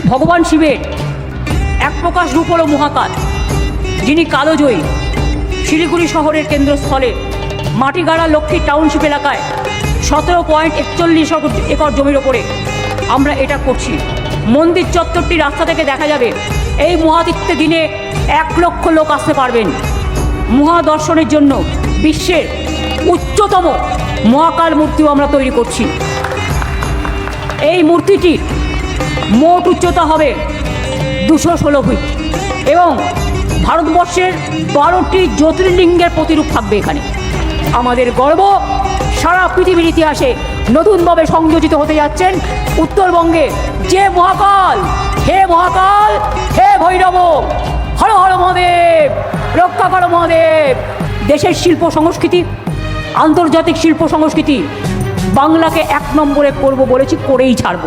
ভগবান শিবের এক প্রকাশ রূপ হল মহাকাল, যিনি কালজয়ী। শিলিগুড়ি শহরের কেন্দ্রস্থলে মাটিগাড়া লক্ষ্মী টাউনশিপ এলাকায় 17.41 একর জমির ওপরে আমরা এটা করছি। মন্দির চত্বরটি রাস্তা থেকে দেখা যাবে। এই মহাতীর্থে দিনে 1 লক্ষ লোক আসতে পারবেন। মহাদর্শনের জন্য বিশ্বের উচ্চতম মহাকাল মূর্তিও আমরা তৈরি করছি। এই মূর্তিটির মোট উচ্চতা হবে 216 ফিট এবং ভারতবর্ষের 12টি জ্যোতির্লিঙ্গের প্রতিরূপ থাকবে এখানে। আমাদের গর্ব, সারা পৃথিবীর ইতিহাসে নতুনভাবে সংযোজিত হতে যাচ্ছেন উত্তরবঙ্গে যে মহাকাল। হে মহাকাল, হে ভৈরব, হর হর মহাদেব, রক্ষা করো মহাদেব। দেশের শিল্প সংস্কৃতি, আন্তর্জাতিক শিল্প সংস্কৃতি, বাংলাকে 1 নম্বরে করব বলেছি, করেই ছাড়ব।